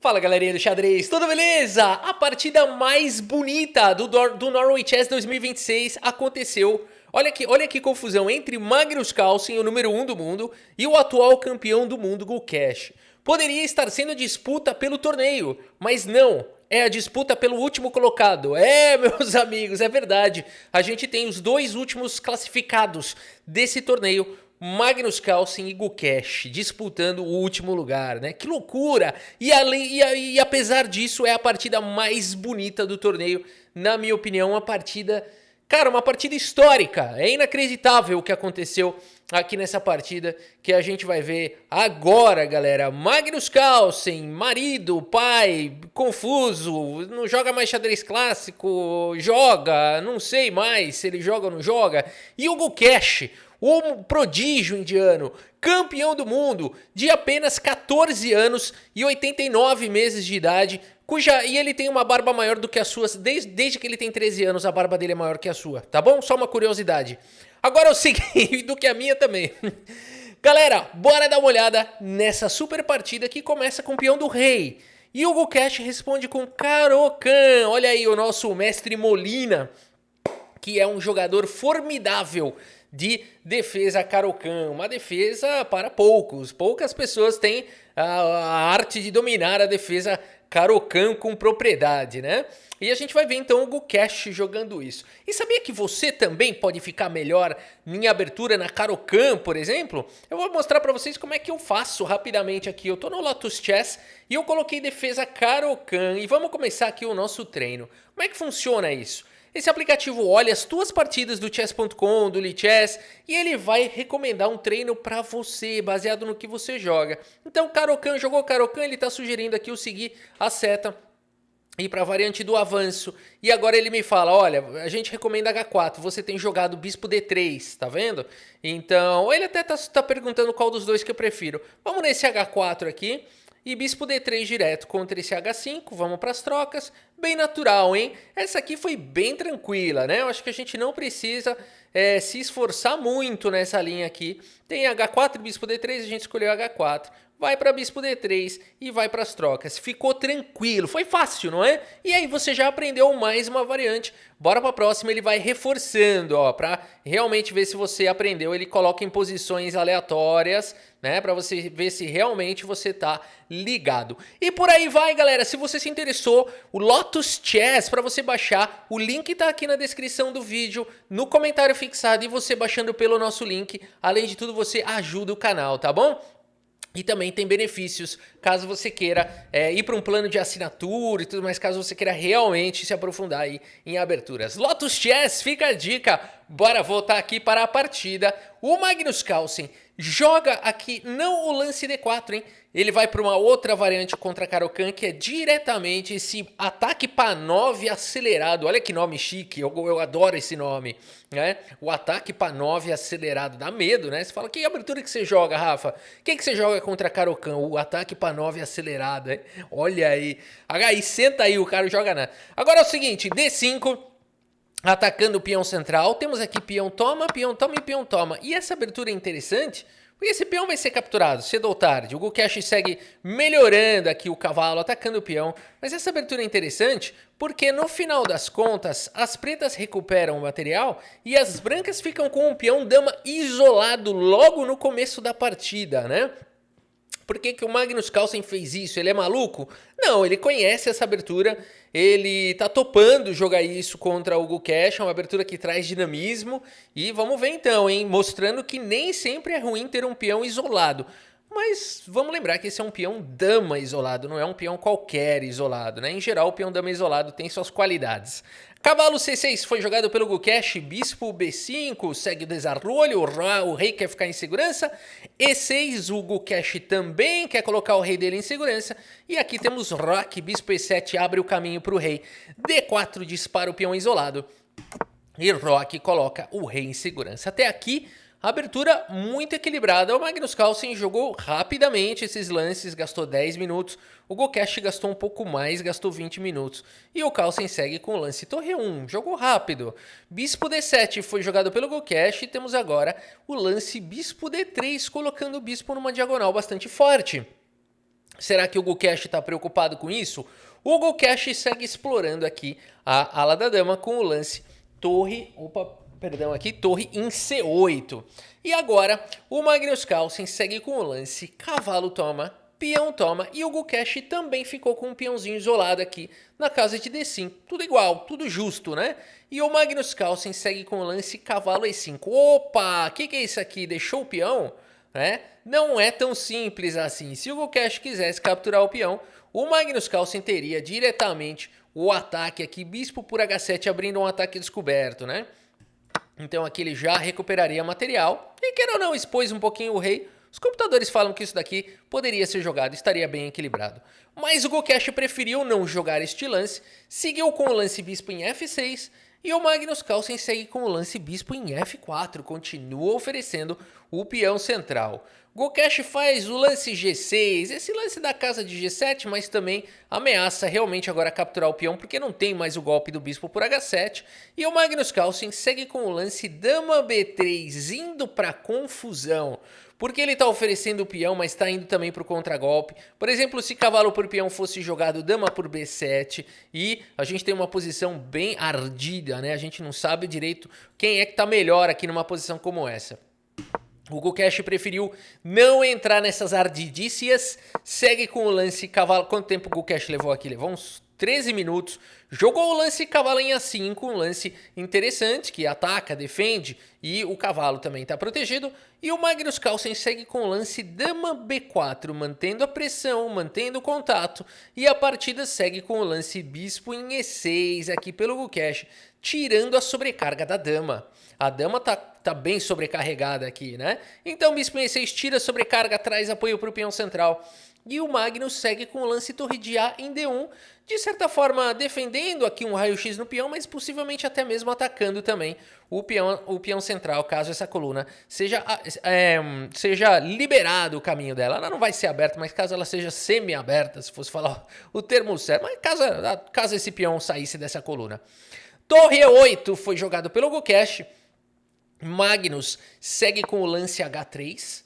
Fala galerinha do xadrez, tudo beleza? A partida mais bonita do Norway Chess 2026 aconteceu. Olha que confusão entre Magnus Carlsen, o número 1 do mundo, e o atual campeão do mundo, Gukesh. Poderia estar sendo disputa pelo torneio, mas não, é a disputa pelo último colocado. É, meus amigos, é verdade. A gente tem os dois últimos classificados desse torneio, Magnus Carlsen e Gukesh disputando o último lugar, né? Que loucura! E apesar disso, é a partida mais bonita do torneio, na minha opinião, uma partida histórica. É inacreditável o que aconteceu aqui nessa partida, que a gente vai ver agora, galera. Magnus Carlsen, marido, pai, confuso, não joga mais xadrez clássico, joga, não sei mais se ele joga ou não joga. E o Gukesh, o prodígio indiano, campeão do mundo, de apenas 14 anos e 89 meses de idade, e ele tem uma barba maior do que a sua, desde que ele tem 13 anos a barba dele é maior que a sua, tá bom? Só uma curiosidade. Agora é o seguinte, do que a minha também. Galera, bora dar uma olhada nessa super partida que começa com o peão do rei. E o Gukesh responde com Caro-Kann. Olha aí o nosso mestre Molina, que é um jogador formidável de defesa Caro-Kann, uma defesa para poucos. Poucas pessoas têm a arte de dominar a defesa Caro-Kann com propriedade, né? E a gente vai ver então o Gukesh jogando isso. E sabia que você também pode ficar melhor em abertura na Caro-Kann, por exemplo? Eu vou mostrar para vocês como é que eu faço rapidamente aqui. Eu tô no Lotus Chess e eu coloquei defesa Caro-Kann e vamos começar aqui o nosso treino. Como é que funciona isso? Esse aplicativo olha as tuas partidas do chess.com, do Lichess, e ele vai recomendar um treino para você, baseado no que você joga. Então, Caro-Kann jogou Caro-Kann, ele está sugerindo aqui eu seguir a seta e para a variante do avanço. E agora ele me fala, olha, a gente recomenda H4, você tem jogado Bispo D3, tá vendo? Então, ele até tá perguntando qual dos dois que eu prefiro. Vamos nesse H4 aqui. E Bispo D3 direto contra esse H5, vamos para as trocas, bem natural, hein? Essa aqui foi bem tranquila, né? Eu acho que a gente não precisa se esforçar muito nessa linha aqui. Tem H4 e Bispo D3, a gente escolheu H4. Vai para Bispo D3 e vai para as trocas. Ficou tranquilo, foi fácil, não é? E aí você já aprendeu mais uma variante. Bora para a próxima, ele vai reforçando, ó, para realmente ver se você aprendeu. Ele coloca em posições aleatórias, né, para você ver se realmente você tá ligado. E por aí vai, galera. Se você se interessou, o Lotus Chess para você baixar, o link tá aqui na descrição do vídeo, no comentário fixado, e você baixando pelo nosso link. Além de tudo, você ajuda o canal, tá bom? E também tem benefícios, caso você queira ir para um plano de assinatura e tudo mais, caso você queira realmente se aprofundar aí em aberturas. Lotus Chess, fica a dica, bora voltar aqui para a partida. O Magnus Carlsen joga aqui não o lance D4, hein? Ele vai para uma outra variante contra Caro-Kann, que é diretamente esse ataque Panov acelerado. Olha que nome chique, eu adoro esse nome, né? O ataque Panov acelerado, dá medo, né? Você fala, que abertura que você joga, Rafa? O que você joga contra Caro-Kann? O ataque Panov acelerado, hein? Olha aí. Aí, senta aí, o cara joga nada. Agora é o seguinte, D5... atacando o peão central, temos aqui peão toma e peão toma. E essa abertura é interessante, porque esse peão vai ser capturado cedo ou tarde. O Gukesh segue melhorando aqui o cavalo, atacando o peão. Mas essa abertura é interessante porque no final das contas, as pretas recuperam o material e as brancas ficam com um peão dama isolado logo no começo da partida, né? Por que o Magnus Carlsen fez isso? Ele é maluco? Não, ele conhece essa abertura, ele tá topando jogar isso contra o Gukesh, é uma abertura que traz dinamismo, e vamos ver então, hein? Mostrando que nem sempre é ruim ter um peão isolado. Mas vamos lembrar que esse é um peão dama isolado, não é um peão qualquer isolado, né? Em geral, o peão dama isolado tem suas qualidades. Cavalo C6 foi jogado pelo Gukesh, bispo B5, segue o desarrolho, o rei quer ficar em segurança. E6, o Gukesh também quer colocar o rei dele em segurança. E aqui temos roque, bispo E7 abre o caminho para o rei. D4 dispara o peão isolado. E roque coloca o rei em segurança. Até aqui... abertura muito equilibrada. O Magnus Carlsen jogou rapidamente esses lances, gastou 10 minutos. O Gukesh gastou um pouco mais, gastou 20 minutos. E o Carlsen segue com o lance torre 1, jogou rápido. Bispo D7 foi jogado pelo Gukesh e temos agora o lance bispo D3, colocando o bispo numa diagonal bastante forte. Será que o Gukesh está preocupado com isso? O Gukesh segue explorando aqui a ala da dama com o lance torre, torre em C8. E agora o Magnus Carlsen segue com o lance cavalo toma, peão toma, e o Gukesh também ficou com um peãozinho isolado aqui na casa de D5. Tudo igual, tudo justo, né? E o Magnus Carlsen segue com o lance cavalo E5. Opa, o que é isso aqui? Deixou o peão? Né? Não é tão simples assim. Se o Gukesh quisesse capturar o peão, o Magnus Carlsen teria diretamente o ataque aqui, bispo por H7, abrindo um ataque descoberto, né? Então aqui ele já recuperaria material. E quer ou não, expôs um pouquinho o rei. Os computadores falam que isso daqui poderia ser jogado, estaria bem equilibrado. Mas o Gukesh preferiu não jogar este lance, seguiu com o lance bispo em F6, e o Magnus Carlsen segue com o lance bispo em F4, continua oferecendo o peão central. Gukesh faz o lance G6, esse lance da casa de G7, mas também ameaça realmente agora capturar o peão, porque não tem mais o golpe do bispo por H7. E o Magnus Carlsen segue com o lance dama B3, indo para confusão. Porque ele está oferecendo o peão, mas está indo também para o contragolpe. Por exemplo, se cavalo por peão fosse jogado dama por B7 e a gente tem uma posição bem ardida, né? A gente não sabe direito quem é que está melhor aqui numa posição como essa. O Gukesh preferiu não entrar nessas ardidícias, segue com o lance cavalo. Quanto tempo o Gukesh levou aqui? Levou uns 13 minutos. Jogou o lance cavalo em A5, um lance interessante que ataca, defende e o cavalo também está protegido. E o Magnus Carlsen segue com o lance dama B4, mantendo a pressão, mantendo o contato. E a partida segue com o lance bispo em E6 aqui pelo Gukesh, tirando a sobrecarga da dama. A dama tá bem sobrecarregada aqui, né? Então bispo em E6 tira a sobrecarga, traz apoio para o peão central. E o Magnus segue com o lance torre de A em D1, de certa forma defendendo aqui um raio-x no peão, mas possivelmente até mesmo atacando também o peão central, caso essa coluna seja liberado o caminho dela. Ela não vai ser aberta, mas caso ela seja semi-aberta, se fosse falar o termo certo, mas caso esse peão saísse dessa coluna. Torre E8 foi jogado pelo Gukesh. Magnus segue com o lance H3.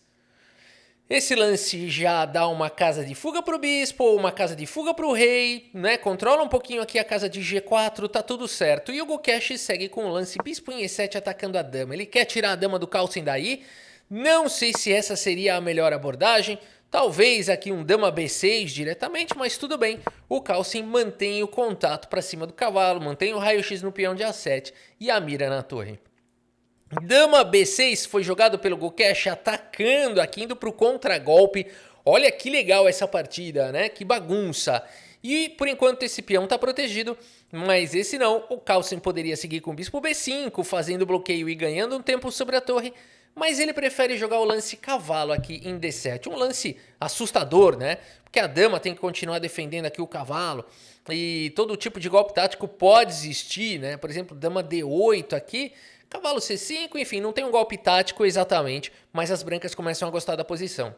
Esse lance já dá uma casa de fuga para o bispo, uma casa de fuga para o rei, né? Controla um pouquinho aqui a casa de G4, tá tudo certo. E o Gukesh segue com o lance bispo em E7 atacando a dama. Ele quer tirar a dama do Carlsen daí. Não sei se essa seria a melhor abordagem. Talvez aqui um dama B6 diretamente, mas tudo bem. O Carlsen mantém o contato para cima do cavalo, mantém o raio-x no peão de A7 e a mira na torre. Dama B6 foi jogado pelo Gukesh, atacando aqui, indo para o contragolpe. Olha que legal essa partida, né? Que bagunça. E por enquanto esse peão está protegido, mas esse não. O Carlsen poderia seguir com o bispo B5, fazendo bloqueio e ganhando um tempo sobre a torre. Mas ele prefere jogar o lance cavalo aqui em D7. Um lance assustador, né? Porque a dama tem que continuar defendendo aqui o cavalo. E todo tipo de golpe tático pode existir, né? Por exemplo, dama D8 aqui. Cavalo C5, enfim, não tem um golpe tático exatamente, mas as brancas começam a gostar da posição.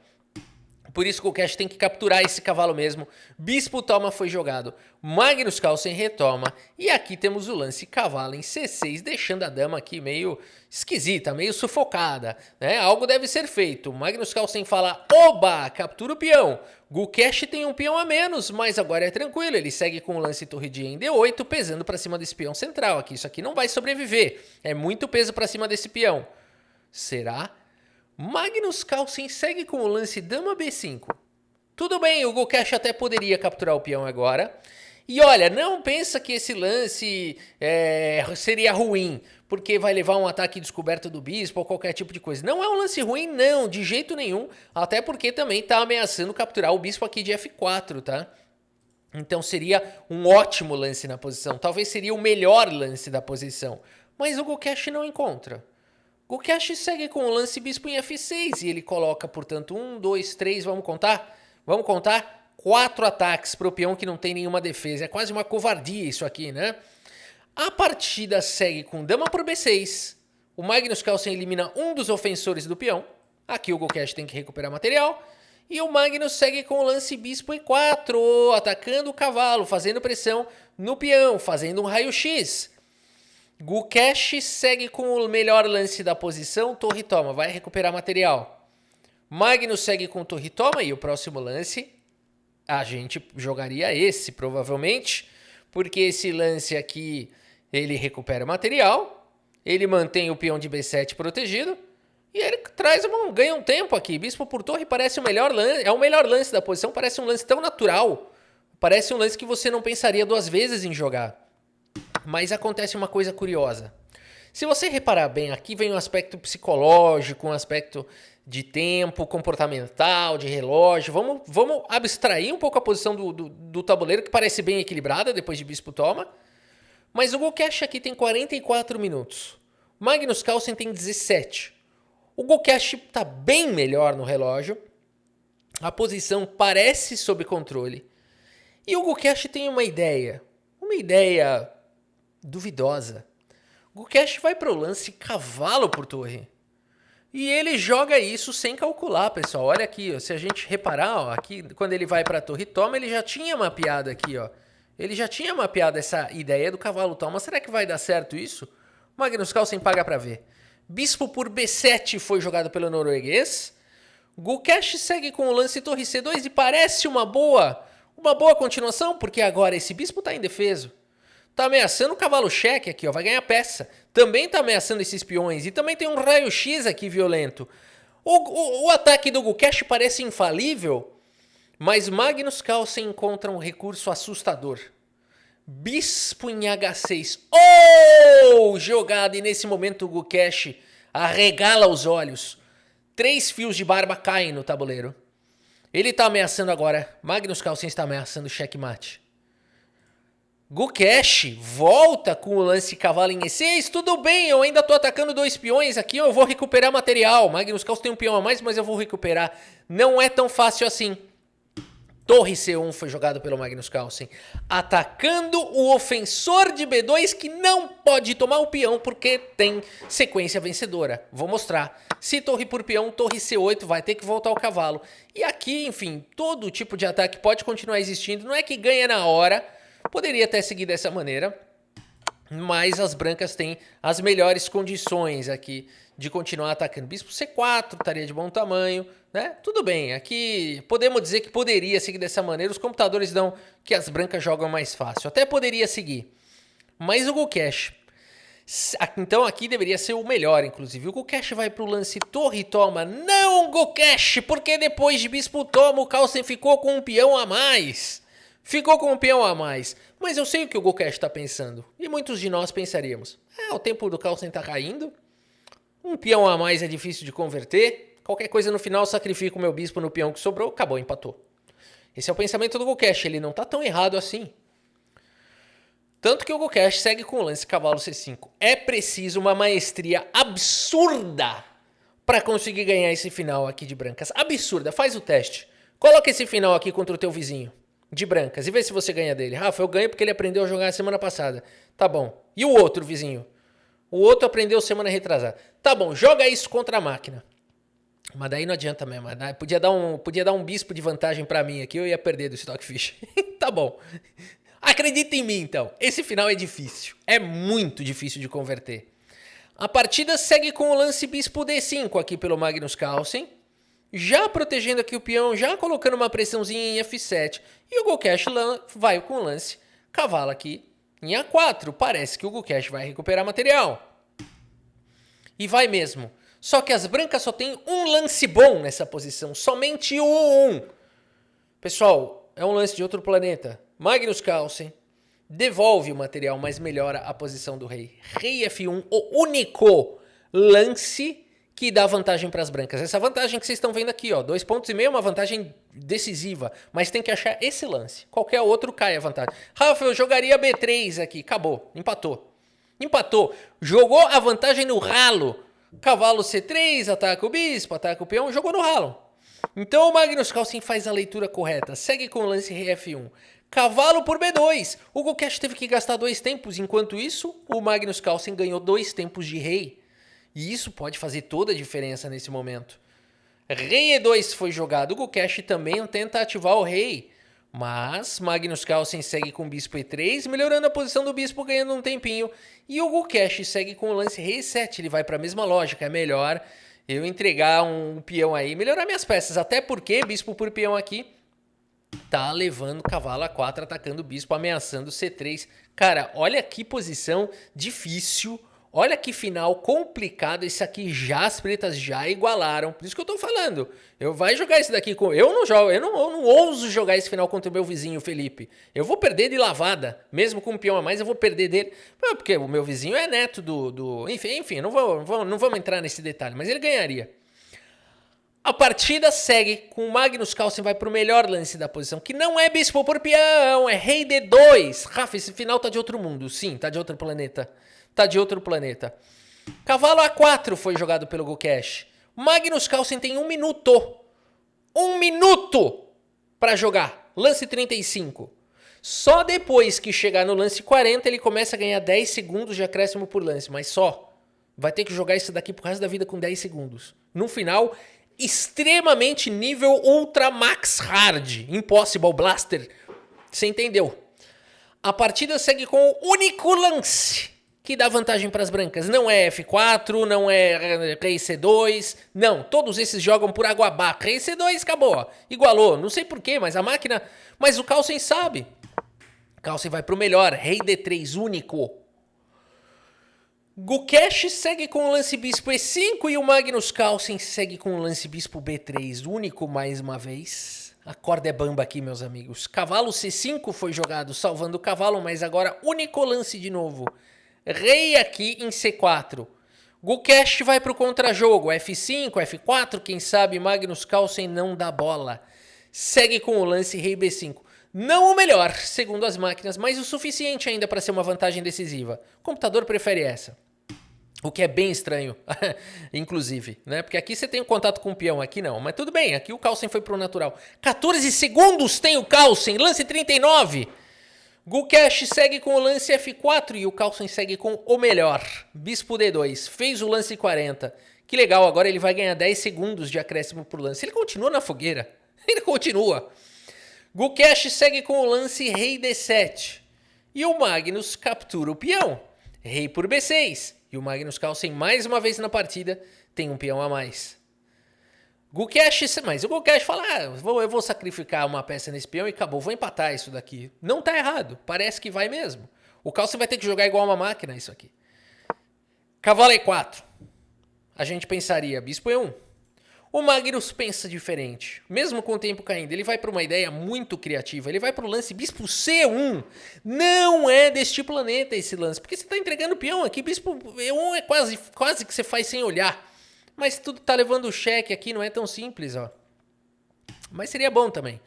Por isso que o Gukesh tem que capturar esse cavalo mesmo. Bispo toma foi jogado. Magnus Carlsen retoma. E aqui temos o lance cavalo em C6, deixando a dama aqui meio esquisita, meio sufocada, né? Algo deve ser feito. Magnus Carlsen fala, oba, captura o peão. Gukesh tem um peão a menos, mas agora é tranquilo. Ele segue com o lance torre de E em D8, pesando para cima desse peão central aqui. Isso aqui não vai sobreviver. É muito peso para cima desse peão. Será? Magnus Carlsen segue com o lance dama B5. Tudo bem, o Gukesh até poderia capturar o peão agora. E olha, não pensa que esse lance seria ruim, porque vai levar um ataque descoberto do bispo ou qualquer tipo de coisa. Não é um lance ruim, não, de jeito nenhum. Até porque também está ameaçando capturar o bispo aqui de F4, tá? Então seria um ótimo lance na posição. Talvez seria o melhor lance da posição. Mas o Gukesh não encontra. Gukesh segue com o lance bispo em F6 e ele coloca, portanto, 1, 2, 3, vamos contar? Vamos contar 4 ataques para o peão que não tem nenhuma defesa. É quase uma covardia isso aqui, né? A partida segue com dama por B6. O Magnus Carlsen elimina um dos ofensores do peão. Aqui o Gukesh tem que recuperar material. E o Magnus segue com o lance bispo E4, atacando o cavalo, fazendo pressão no peão, fazendo um raio-x. Gukesh segue com o melhor lance da posição, torre toma, vai recuperar material. Magnus segue com torre toma e o próximo lance. A gente jogaria esse, provavelmente, porque esse lance aqui, ele recupera material, ele mantém o peão de B7 protegido, e ele ganha um tempo aqui. Bispo por torre parece o melhor lance, é o melhor lance da posição, parece um lance tão natural, parece um lance que você não pensaria duas vezes em jogar. Mas acontece uma coisa curiosa. Se você reparar bem, aqui vem um aspecto psicológico, um aspecto de tempo, comportamental, de relógio. Vamos abstrair um pouco a posição do tabuleiro, que parece bem equilibrada depois de bispo toma. Mas o Gukesh aqui tem 44 minutos. Magnus Carlsen tem 17. O Gukesh está bem melhor no relógio. A posição parece sob controle. E o Gukesh tem uma ideia duvidosa. O Gukesh vai para o lance cavalo por torre. E ele joga isso sem calcular, pessoal. Olha aqui, ó, se a gente reparar, ó, aqui, quando ele vai para a torre toma, ele já tinha mapeado aqui, ó. Ele já tinha mapeado essa ideia do cavalo toma. Será que vai dar certo isso? Magnus Carlsen paga para ver. Bispo por B7 foi jogado pelo norueguês. Gukesh segue com o lance torre C2 e parece uma boa continuação, porque agora esse bispo está indefeso. Tá ameaçando o cavalo cheque aqui, ó, vai ganhar peça. Também tá ameaçando esses peões. E também tem um raio-x aqui violento. O ataque do Gukesh parece infalível, mas Magnus Carlsen encontra um recurso assustador. Bispo em H6. Oh! Jogada, e nesse momento o Gukesh arregala os olhos. 3 fios de barba caem no tabuleiro. Ele tá ameaçando agora. Magnus Carlsen está ameaçando checkmate. Gukesh volta com o lance cavalo em E6. Tudo bem, eu ainda tô atacando 2 peões aqui, eu vou recuperar material. Magnus Carlsen tem um peão a mais, mas eu vou recuperar. Não é tão fácil assim. Torre C1 foi jogado pelo Magnus Carlsen, atacando o ofensor de B2 que não pode tomar o peão porque tem sequência vencedora. Vou mostrar. Se torre por peão, torre C8 vai ter que voltar o cavalo. E aqui, enfim, todo tipo de ataque pode continuar existindo. Não é que ganha na hora. Poderia até seguir dessa maneira, mas as brancas têm as melhores condições aqui de continuar atacando. Bispo C4 estaria de bom tamanho, né? Tudo bem, aqui podemos dizer que poderia seguir dessa maneira. Os computadores dão que as brancas jogam mais fácil. Até poderia seguir, mas o Gukesh, então aqui deveria ser o melhor, inclusive. O Gukesh vai para o lance torre toma. Não, Gukesh, porque depois de bispo toma o Carlsen ficou com um peão a mais. Ficou com um peão a mais. Mas eu sei o que o Gukesh está pensando. E muitos de nós pensaríamos. O tempo do Carlsen está caindo. Um peão a mais é difícil de converter. Qualquer coisa no final sacrifico o meu bispo no peão que sobrou. Acabou, empatou. Esse é o pensamento do Gukesh. Ele não está tão errado assim. Tanto que o Gukesh segue com o lance cavalo C5. É preciso uma maestria absurda para conseguir ganhar esse final aqui de brancas. Absurda. Faz o teste. Coloca esse final aqui contra o teu vizinho de brancas e vê se você ganha dele. Rafa, eu ganho porque ele aprendeu a jogar a semana passada. Tá bom. E o outro vizinho? O outro aprendeu semana retrasada. Tá bom, joga isso contra a máquina. Mas daí não adianta mesmo. Podia dar um bispo de vantagem pra mim aqui, eu ia perder do Stockfish. Tá bom. Acredita em mim, então. Esse final é difícil. É muito difícil de converter. A partida segue com o lance bispo D5 aqui pelo Magnus Carlsen. Já protegendo aqui o peão, já colocando uma pressãozinha em F7. E o Gukesh vai com o lance cavalo aqui em A4. Parece que o Gukesh vai recuperar material. E vai mesmo. Só que as brancas só tem um lance bom nessa posição. Somente um. Pessoal, é um lance de outro planeta. Magnus Carlsen devolve o material, mas melhora a posição do rei. Rei F1, o único lance que dá vantagem para as brancas. Essa vantagem que vocês estão vendo aqui, ó, 2,5 pontos, uma vantagem decisiva, mas tem que achar esse lance. Qualquer outro cai a vantagem. Rafa, eu jogaria B3 aqui, acabou, empatou. Empatou, jogou a vantagem no ralo. Cavalo C3, ataca o bispo, ataca o peão, jogou no ralo. Então o Magnus Carlsen faz a leitura correta, segue com o lance rei F1. Cavalo por B2. O Gukesh teve que gastar 2 tempos, enquanto isso, o Magnus Carlsen ganhou 2 tempos de rei. E isso pode fazer toda a diferença nesse momento. Rei E2 foi jogado. O Gukesh também tenta ativar o rei. Mas Magnus Carlsen segue com bispo E3, melhorando a posição do bispo, ganhando um tempinho. E o Gukesh segue com o lance rei E7. Ele vai para a mesma lógica. É melhor eu entregar um peão aí, melhorar minhas peças. Até porque bispo por peão aqui tá levando cavalo A4, atacando o bispo, ameaçando o C3. Cara, olha que posição difícil. Olha que final complicado. Esse aqui já as pretas já igualaram. Por isso que eu tô falando. Eu vai jogar esse daqui com. Eu não jogo, eu não ouso jogar esse final contra o meu vizinho Felipe. Eu vou perder de lavada. Mesmo com um peão a mais, eu vou perder dele. Porque o meu vizinho é neto do. Enfim, não vamos entrar nesse detalhe, mas ele ganharia. A partida segue com o Magnus Carlsen vai pro melhor lance da posição, que não é bispo por peão, é rei D2. Rafa, esse final tá de outro mundo. Sim, tá de outro planeta. Tá de outro planeta. Cavalo A4 foi jogado pelo Gukesh. Magnus Carlsen tem 1 minuto. 1 minuto pra jogar. Lance 35. Só depois que chegar no lance 40, ele começa a ganhar 10 segundos de acréscimo por lance. Mas só. Vai ter que jogar isso daqui pro resto da vida com 10 segundos. No final, extremamente nível Ultra Max Hard. Impossible Blaster. Você entendeu? A partida segue com o único lance que dá vantagem para as brancas. Não é F4, não é Rei C2. Não, todos esses jogam por água abaixo. Rei C2 acabou. Igualou. Não sei porquê, mas a máquina... Mas o Carlsen sabe. Carlsen vai pro melhor. Rei D3 único. Gukesh segue com o lance bispo E5 e o Magnus Carlsen segue com o lance bispo B3 único mais uma vez. A corda é bamba aqui, meus amigos. Cavalo C5 foi jogado, salvando o cavalo, mas agora único lance de novo. Rei aqui em C4. Gukesh vai pro contrajogo. F5, F4, quem sabe Magnus Carlsen não dá bola. Segue com o lance Rei B5. Não o melhor, segundo as máquinas, mas o suficiente ainda para ser uma vantagem decisiva. O computador prefere essa. O que é bem estranho, inclusive, né? Porque aqui você tem um contato com o peão, aqui não. Mas tudo bem, aqui o Carlsen foi pro natural. 14 segundos tem o Carlsen, lance 39. Gukesh segue com o lance F4 e o Carlsen segue com o melhor. Bispo D2, fez o lance 40. Que legal, agora ele vai ganhar 10 segundos de acréscimo por lance. Ele continua na fogueira, ele continua. Gukesh segue com o lance Rei D7. E o Magnus captura o peão. Rei por B6. E o Magnus Carlsen, mais uma vez na partida, tem um peão a mais. Gukesh, mas o Gukesh fala, eu vou sacrificar uma peça nesse peão e acabou, vou empatar isso daqui. Não tá errado, parece que vai mesmo. O Carlsen vai ter que jogar igual uma máquina isso aqui. Cavalo E4. A gente pensaria, bispo E1. O Magnus pensa diferente. Mesmo com o tempo caindo, ele vai para uma ideia muito criativa. Ele vai para o lance bispo C1. Não é deste planeta esse lance. Porque você está entregando o peão aqui. Bispo E1 é quase que você faz sem olhar. Mas tudo tá levando o cheque aqui. Não é tão simples, ó. Mas seria bom também.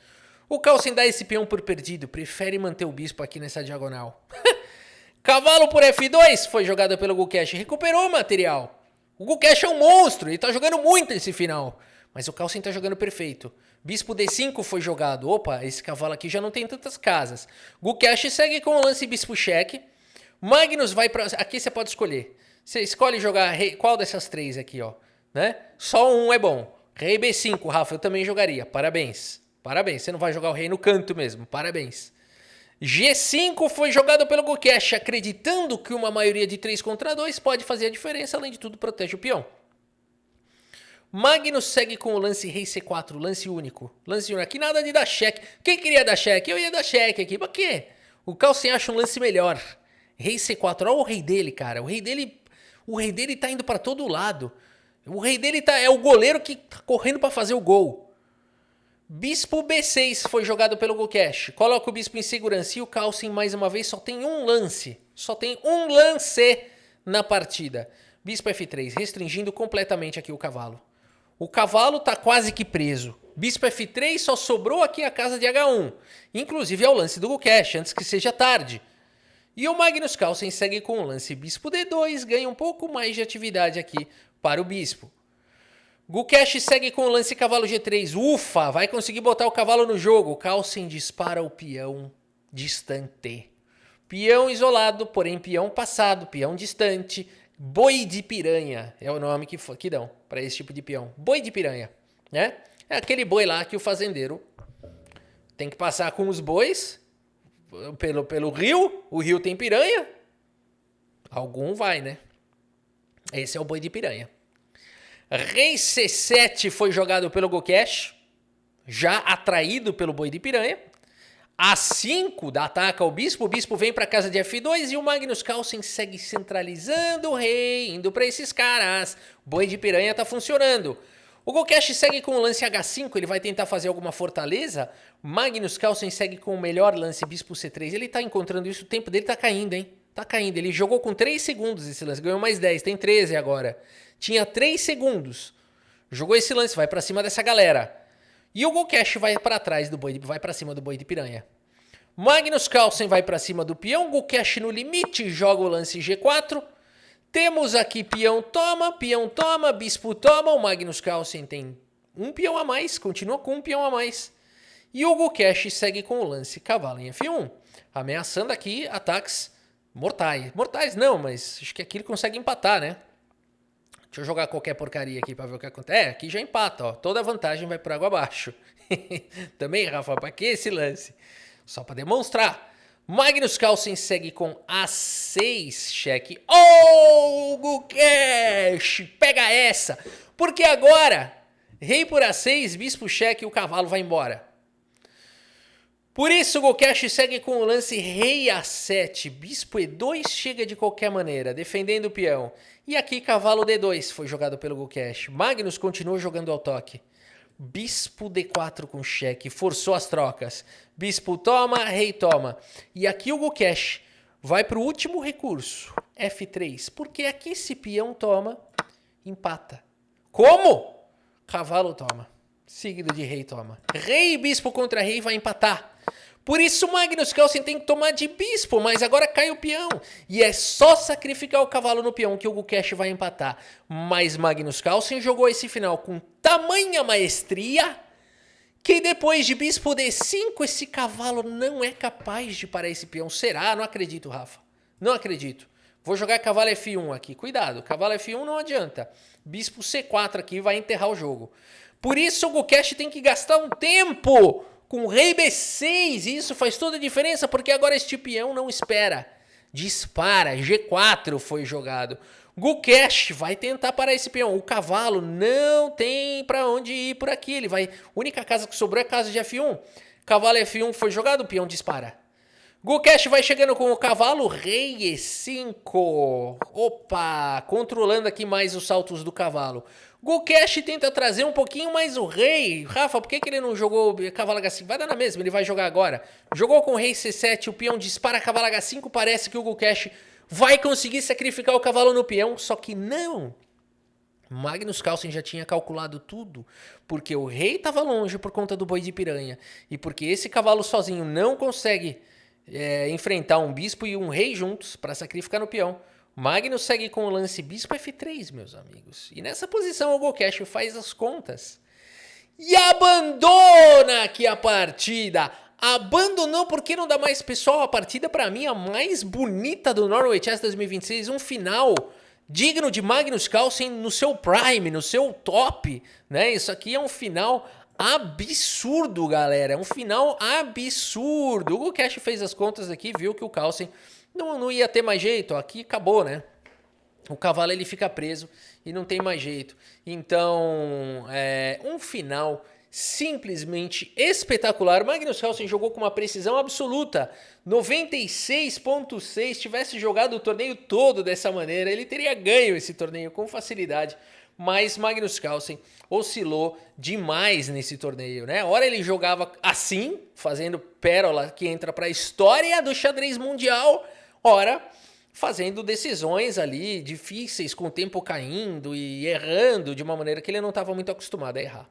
O Carlsen dá esse peão por perdido. Prefere manter o bispo aqui nessa diagonal. Cavalo por F2 foi jogado pelo Gukesh. Recuperou o material. O Gukesh é um monstro, ele tá jogando muito esse final. Mas o Carlsen tá jogando perfeito. Bispo D5 foi jogado. Opa, esse cavalo aqui já não tem tantas casas. Gukesh segue com o lance bispo cheque. Magnus vai pra... Aqui você pode escolher. Você escolhe jogar rei... Qual dessas três aqui, ó? Né? Só um é bom. Rei B5, Rafa, eu também jogaria. Parabéns. Parabéns, você não vai jogar o rei no canto mesmo. Parabéns. G5 foi jogado pelo Gukesh, acreditando que uma maioria de 3 contra 2 pode fazer a diferença, além de tudo protege o peão. Magnus segue com o lance Rei C4, lance único. Lance único, aqui nada de dar cheque. Quem queria dar cheque? Eu ia dar cheque aqui, pra quê? O Carlsen acha um lance melhor. Rei C4, olha o rei dele, cara. O rei dele tá indo pra todo lado. O rei dele é o goleiro que tá correndo pra fazer o gol. Bispo B6 foi jogado pelo Gukesh. Coloca o bispo em segurança. E o Carlsen, mais uma vez, só tem um lance. Só tem um lance na partida. Bispo F3, restringindo completamente aqui o cavalo. O cavalo tá quase que preso. Bispo F3 só sobrou aqui a casa de H1. Inclusive é o lance do Gukesh, antes que seja tarde. E o Magnus Carlsen segue com o lance Bispo D2. Ganha um pouco mais de atividade aqui para o bispo. Gukesh segue com o lance cavalo G3. Ufa, vai conseguir botar o cavalo no jogo. Carlsen dispara o peão distante. Peão isolado, porém peão passado, peão distante. Boi de piranha é o nome que dão para esse tipo de peão. Boi de piranha, né? É aquele boi lá que o fazendeiro tem que passar com os bois pelo rio. O rio tem piranha. Algum vai, né? Esse é o boi de piranha. Rei C7 foi jogado pelo Gukesh. já atraído pelo boi de piranha. A5 ataca o bispo vem para casa de F2 e o Magnus Carlsen segue centralizando o rei, indo para esses caras. O boi de piranha tá funcionando. O Gukesh segue com o lance H5, ele vai tentar fazer alguma fortaleza. Magnus Carlsen segue com o melhor lance bispo C3. Ele tá encontrando isso, o tempo dele tá caindo, hein? Tá caindo, ele jogou com 3 segundos esse lance, ganhou mais 10, tem 13 agora. Tinha 3 segundos. Jogou esse lance, vai para cima dessa galera. E o Gukesh vai para trás do boi, vai para cima do boi de piranha. Magnus Carlsen vai para cima do peão, Gukesh no limite, joga o lance G4. Temos aqui peão toma, bispo toma. O Magnus Carlsen tem um peão a mais, continua com um peão a mais. E o Gukesh segue com o lance cavalo em F1, ameaçando aqui ataques mortais. Mortais não, mas acho que aqui ele consegue empatar, né? Deixa eu jogar qualquer porcaria aqui pra ver o que acontece. Aqui já empata, ó. Toda a vantagem vai por água abaixo. Também, Rafa, pra que esse lance? Só pra demonstrar. Magnus Carlsen segue com A6, cheque. Oh, Gukesh! Pega essa! Porque agora, rei por A6, bispo cheque e o cavalo vai embora. Por isso, o Gukesh segue com o lance rei A7, bispo E2 chega de qualquer maneira, defendendo o peão. E aqui cavalo D2 foi jogado pelo Gukesh. Magnus continuou jogando ao toque. Bispo D4 com cheque, forçou as trocas. Bispo toma, rei toma. E aqui o Gukesh vai para o último recurso, F3, porque aqui esse peão toma, empata. Como? Cavalo toma, seguido de rei toma. Rei e bispo contra rei vai empatar. Por isso o Magnus Carlsen tem que tomar de bispo, mas agora cai o peão. E é só sacrificar o cavalo no peão que o Gukesh vai empatar. Mas Magnus Carlsen jogou esse final com tamanha maestria que depois de bispo D5 esse cavalo não é capaz de parar esse peão. Será? Não acredito, Rafa. Não acredito. Vou jogar cavalo F1 aqui. Cuidado, cavalo F1 não adianta. Bispo C4 aqui vai enterrar o jogo. Por isso o Gukesh tem que gastar um tempo com rei B6, e isso faz toda a diferença, porque agora este peão não espera. Dispara, G4 foi jogado. Gukesh vai tentar parar esse peão. O cavalo não tem pra onde ir por aqui. Ele vai. A única casa que sobrou é a casa de F1. Cavalo F1 foi jogado, o peão dispara. Gukesh vai chegando com o cavalo, rei E5. Opa, controlando aqui mais os saltos do cavalo. Gukesh tenta trazer um pouquinho mais o rei. Rafa, por que ele não jogou cavalo H5? Vai dar na mesma, ele vai jogar agora. Jogou com o rei C7, o peão dispara cavalo H5. Parece que o Gukesh vai conseguir sacrificar o cavalo no peão, só que não. Magnus Carlsen já tinha calculado tudo, porque o rei estava longe por conta do boi de piranha. E porque esse cavalo sozinho não consegue enfrentar um bispo e um rei juntos para sacrificar no peão. Magnus segue com o lance bispo F3, meus amigos. E nessa posição o Gukesh faz as contas. E abandona aqui a partida. Abandonou porque não dá mais, pessoal. A partida para mim a mais bonita do Norway Chess 2026. Um final digno de Magnus Carlsen no seu prime, no seu top. Né? Isso aqui é um final absurdo, galera. É um final absurdo. O Gukesh fez as contas aqui, viu que o Carlsen não ia ter mais jeito, aqui acabou, né? O cavalo ele fica preso e não tem mais jeito. Então, um final simplesmente espetacular. O Magnus Carlsen jogou com uma precisão absoluta, 96.6. Tivesse jogado o torneio todo dessa maneira, ele teria ganho esse torneio com facilidade. Mas Magnus Carlsen oscilou demais nesse torneio, né? Ora ele jogava assim, fazendo pérola que entra para a história do xadrez mundial. Ora, fazendo decisões ali difíceis, com o tempo caindo e errando de uma maneira que ele não estava muito acostumado a errar.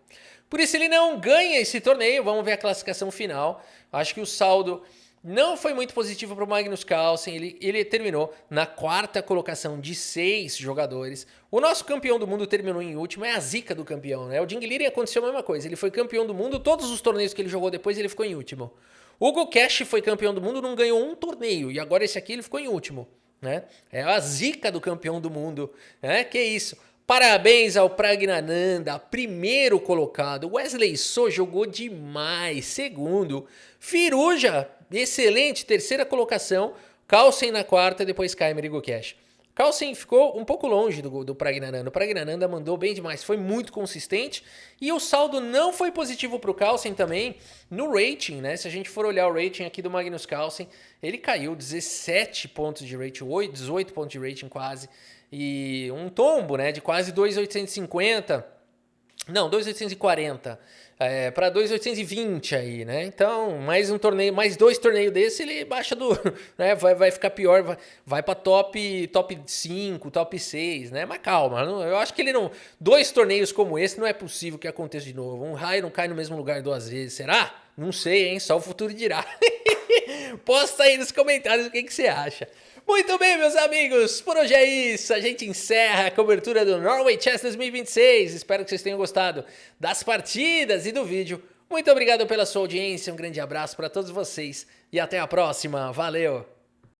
Por isso ele não ganha esse torneio. Vamos ver a classificação final. Acho que o saldo não foi muito positivo para o Magnus Carlsen. Ele terminou na 4ª colocação de 6 jogadores. O nosso campeão do mundo terminou em último. É a zica do campeão, né? O Ding Liren aconteceu a mesma coisa. Ele foi campeão do mundo. Todos os torneios que ele jogou depois, ele ficou em último. O Gukesh foi campeão do mundo, não ganhou um torneio. E agora esse aqui ele ficou em último, né? É a zica do campeão do mundo, né? Que isso. Parabéns ao Praggnanandhaa, primeiro colocado. Wesley So jogou demais, segundo. Firouzja, excelente, 3ª colocação. Carlsen na 4ª, depois Keymer e Gukesh. Carlsen ficou um pouco longe do Praggnanandha. O Praggnanandha mandou bem demais, foi muito consistente. E o saldo não foi positivo para o Carlsen também no rating, né? Se a gente for olhar o rating aqui do Magnus Carlsen, ele caiu 17 pontos de rating, 18 pontos de rating quase. E um tombo, né, de quase 2.850. Não, 2.840 para 2.820 aí, né? Então, mais um torneio, mais 2 torneios desse, ele baixa do, né? Vai ficar pior, vai para top 5, top 6, né? Mas calma, eu acho que ele não, 2 torneios como esse não é possível que aconteça de novo. Um raio não cai no mesmo lugar 2 vezes, será? Não sei, hein? Só o futuro dirá. Posta aí nos comentários o que você acha. Muito bem, meus amigos, por hoje é isso. A gente encerra a cobertura do Norway Chess 2026. Espero que vocês tenham gostado das partidas e do vídeo. Muito obrigado pela sua audiência, um grande abraço para todos vocês e até a próxima. Valeu!